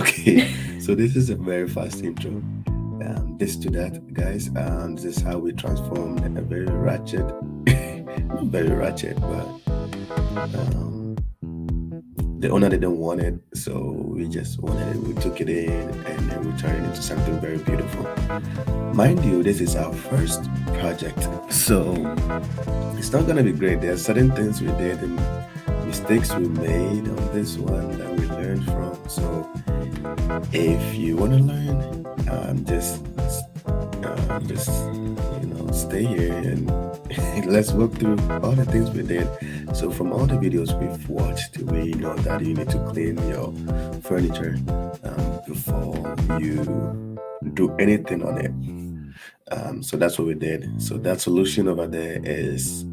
Okay, so this is a very fast intro. This to that, guys. This is how we transformed a very ratchet, not very ratchet, but um, the owner didn't want it, so we just wanted it. We took it in and then we turned it into something very beautiful. Mind you, this is our first project, so it's not gonna be great. There are certain things we did and mistakes we made on this one that we learned from. So if you want to learn, just stay here and let's walk through all the things we did. So from all the videos we've watched, we know that you need to clean your furniture before you do anything on it. So that's what we did. So that solution over there is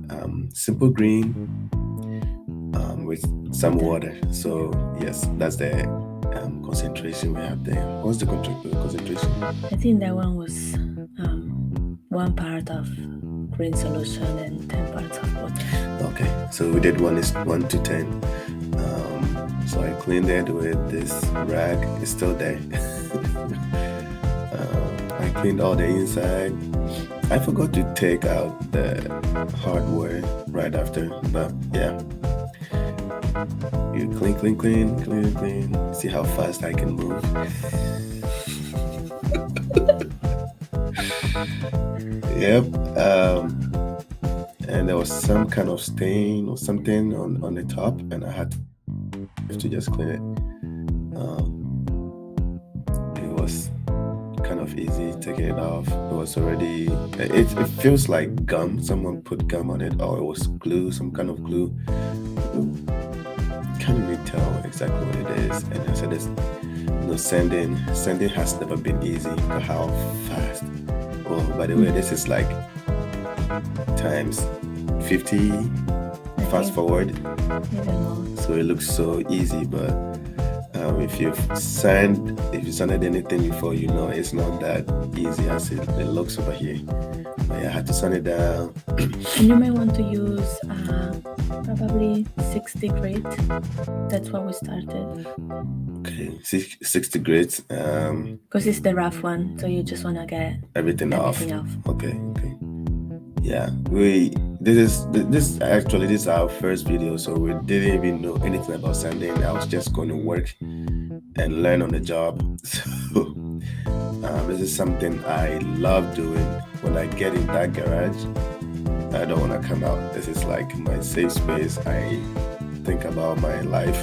simple green with some water. So yes, that's the concentration we have there. What's the concentration? I think that one was 1 part of green solution and 10 parts of water. Okay, so we did 1 is 1 to 10. So I cleaned it with this rag. It's still there. I cleaned all the inside. I forgot to take out the hardware right after, but yeah. You clean, clean, clean, clean, clean. See how fast I can move. Yep. And there was some kind of stain or something on the top, and I had to just clean it. It was kind of easy taking it off. It was already. It feels like gum. Someone put gum on it, or it was glue, some kind of glue. Can't really tell exactly what it is. And I said, "This, sanding has never been easy. Look at how fast." Oh, by the way, this is like times 50 fast forward, Even more. so it looks so easy. But if you sanded anything before, it's not that easy as it looks over here. But yeah, I had to sand it down. And you may want to use probably 60 grit. That's what we started. Okay, 60 grades. Because it's the rough one, so you just want to get Everything off. everything off. Okay. Yeah, this is our first video, so we didn't even know anything about sanding. I was just going to work and learn on the job. So this is something I love doing. When I get in that garage, I don't want to come out. This is like my safe space. I think about my life,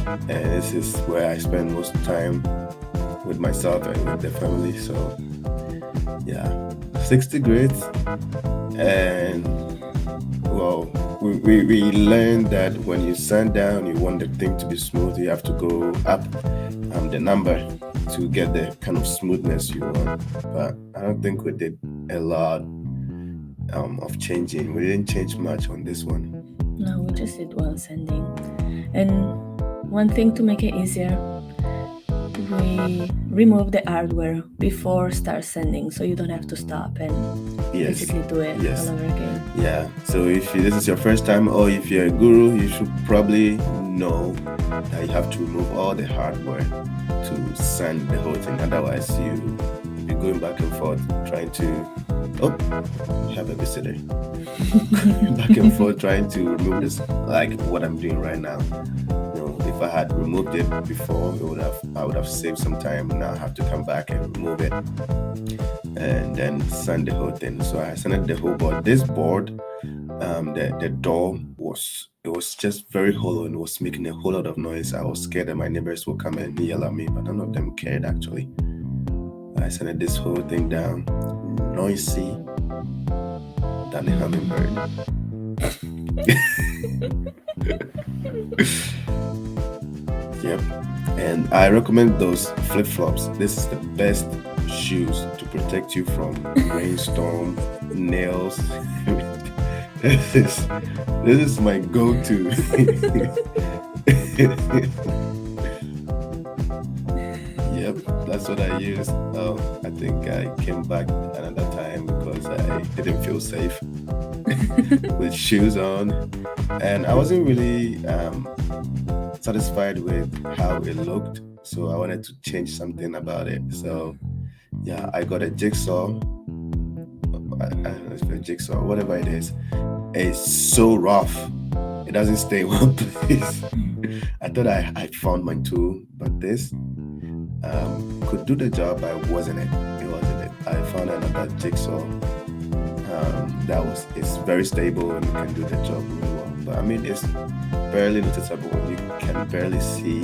and this is where I spend most time with myself and with the family. So yeah, 60 grades. And well, we learned that when you sand down, you want the thing to be smooth, you have to go up the number to get the kind of smoothness you want. But I don't think we did a lot of changing. We didn't change much on this one. No, we just did one sanding. And one thing to make it easier, we remove the hardware before start sanding, so you don't have to stop and Yes. basically do it Yes. all over again. Yeah, so if this is your first time or if you're a guru, you should probably know that you have to remove all the hardware to sand the whole thing. Otherwise, you'll be going back and forth trying to. Oh, we have a visitor. Back and forth trying to remove this, like what I'm doing right now. If I had removed it before, I would have saved some time. Now I have to come back and remove it and then sand the whole thing. So I sanded the whole board. This board, the door was just very hollow and was making a whole lot of noise. I was scared that my neighbors would come and yell at me, but none of them cared actually. I sanded this whole thing down, noisy than a hummingbird. Yep. And I recommend those flip-flops. This is the best shoes to protect you from rainstorm, nails. This is my go-to. Yep, that's what I used. I think I came back another time because I didn't feel safe with shoes on, and I wasn't really satisfied with how it looked, so I wanted to change something about it. So yeah, I got a jigsaw. I don't know if it's a jigsaw, whatever it is. It's so rough. It doesn't stay in one place. I thought I found my tool, but this could do the job, but it wasn't it. It wasn't it. I found another jigsaw that was it's very stable and can do the job really well. But I mean, it's barely noticeable. You can barely see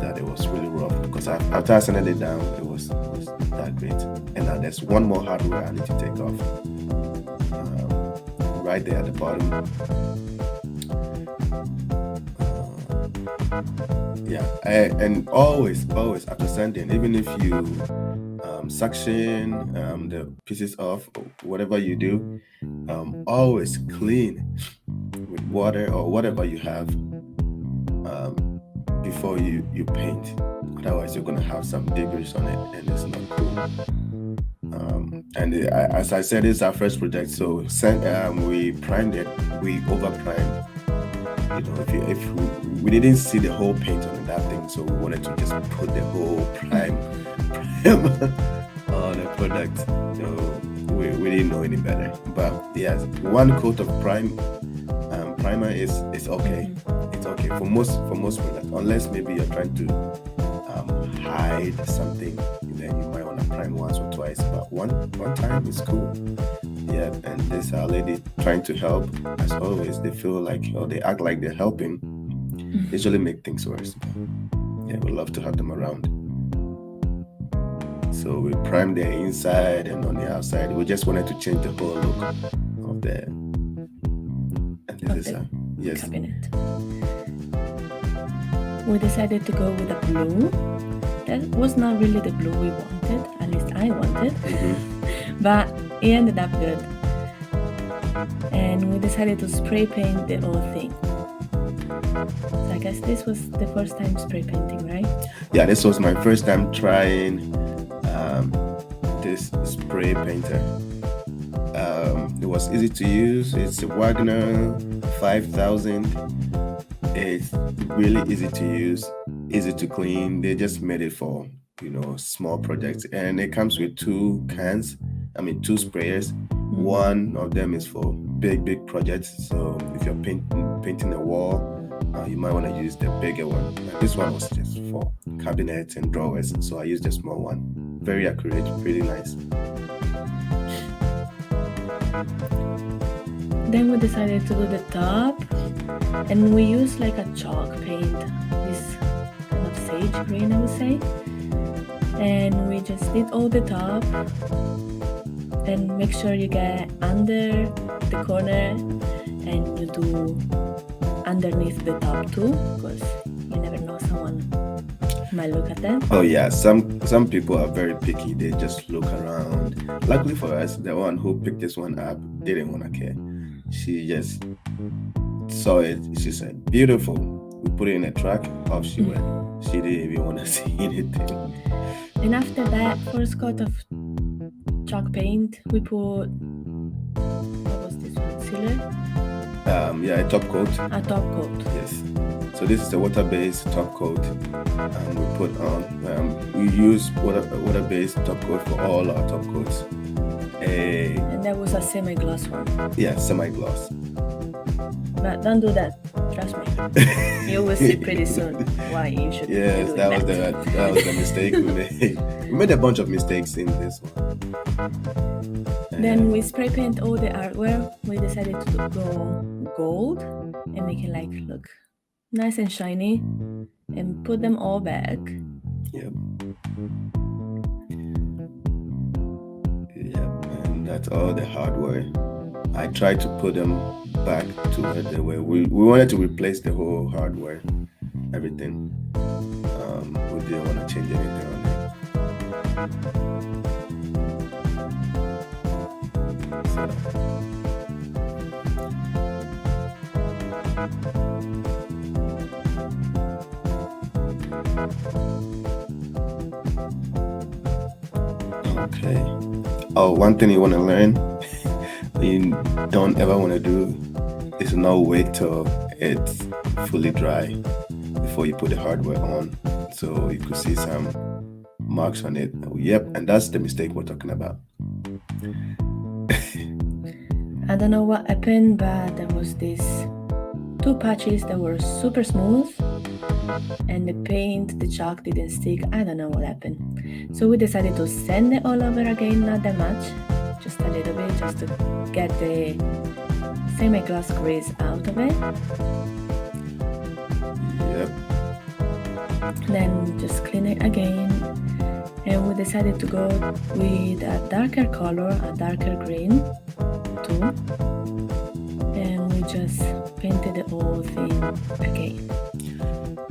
that it was really rough because after I sanded it down, it was that great. And now there's one more hardware I need to take off. Right there at the bottom. Yeah, and always after sanding, even if you suction the pieces off, or whatever you do, always clean with water or whatever you have before you paint. Otherwise, you're gonna have some debris on it, and it's not cool. As I said, it's our first project, so we primed it, we over primed. You know, if we didn't see the whole paint on that thing, so we wanted to just put the whole prime on the product. So we didn't know any better. But yes, one coat of primer is okay. It's okay for most products, unless maybe you're trying to hide something, then you might want to prime once or twice. But one time is cool. Yeah, and this lady trying to help, as always, they feel like, or they act like they're helping, usually make things worse. Yeah, we love to have them around. So we primed the inside and on the outside. We just wanted to change the whole look of the. And this is yes. Cabinet. We decided to go with a blue. That was not really the blue we wanted, at least I wanted, but it ended up good. And we decided to spray paint the whole thing. So I guess this was the first time spray painting, right? Yeah, this was my first time trying this spray painter. It was easy to use. It's a Wagner 5000. It's really easy to use, easy to clean. They just made it for, small projects. And it comes with two sprayers. One of them is for big projects. So if you're painting a wall, you might want to use the bigger one. This one was just for cabinets and drawers. So I used the small one. Very accurate, really nice. Then we decided to do the top, and we used like a chalk paint, this kind of sage green, I would say. And we just did all the top, and make sure you get under the corner, and you do underneath the top too, because you never know, someone might look at them. Oh yeah, some people are very picky. They just look around. Luckily for us, the one who picked this one up didn't want to care. She just saw it. She said, "Beautiful." We put it in a truck. Off she went. She didn't even want to see anything. And after that first coat of chalk paint, we put, what was this one? Sealer? Yeah, a top coat. A top coat. Yes. So this is a water-based top coat. We put on. We use water-based top coat for all our top coats. And that was a semi-gloss one. Yeah, semi-gloss. But don't do that. Trust me. You will see pretty soon why you should. Yes, that was the mistake we made. We made a bunch of mistakes in this one. Then we spray paint all the artwork. We decided to go gold and make it look nice and shiny, and put them all back. Yep. And that's all the hardware. I tried to put them back to where they were. We wanted to replace the whole hardware, everything. We didn't want to change anything on it. Okay. Oh, one thing you want to learn, you don't ever want to do is not wait till it's fully dry before you put the hardware on. So you could see some marks on it. Yep, and that's the mistake we're talking about. I don't know what happened, but there was these two patches that were super smooth, and the paint, the chalk didn't stick. I don't know what happened. So we decided to sand it all over again, not that much, just a little bit, just to get the semi-gloss grease out of it. Yep. Then just clean it again, and we decided to go with a darker color, a darker green too, and we just painted the whole thing again.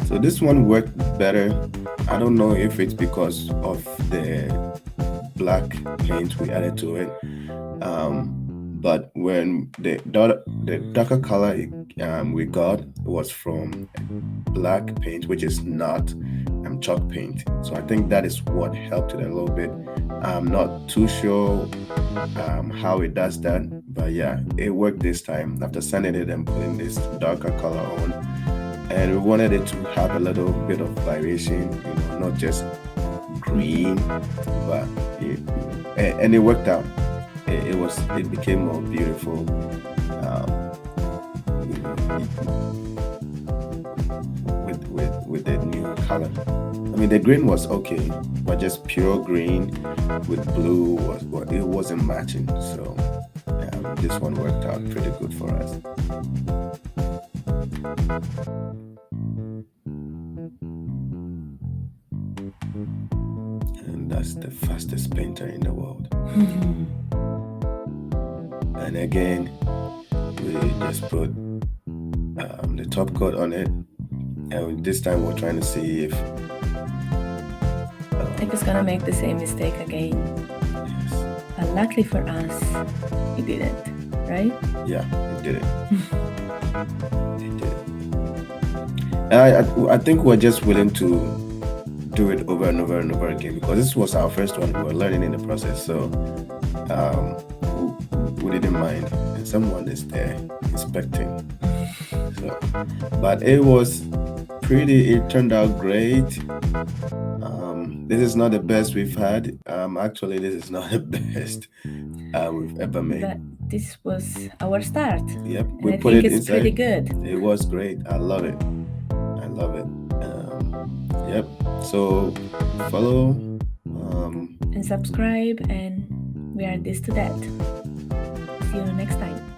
So this one worked better. I don't know if it's because of the black paint we added to it. But when the darker color we got was from black paint, which is not chalk paint. So I think that is what helped it a little bit. I'm not too sure how it does that, but yeah, it worked this time after sanding it and putting this darker color on. And we wanted it to have a little bit of variation, not just green, but and it worked out. It became more beautiful. You with the new color. I mean, the green was okay, but just pure green with blue it wasn't matching. So this one worked out pretty good for us. And that's the fastest painter in the world. And again, we just put the top coat on it, and this time we're trying to see if it's gonna make the same mistake again. yes. But luckily for us, it didn't, right? Yeah, it did it. It did it. And I think we're just willing to do it over and over and over again because this was our first one. We were learning in the process, so we didn't mind. And someone is there inspecting. So, but it was pretty. It turned out great. This is not the best we've had. Actually, this is not the best we've ever made. But this was our start. Yep, And we I put think it it's inside. pretty good. It was great. I love it. I love it. Yep. So follow And subscribe, and we are this to that. See you next time.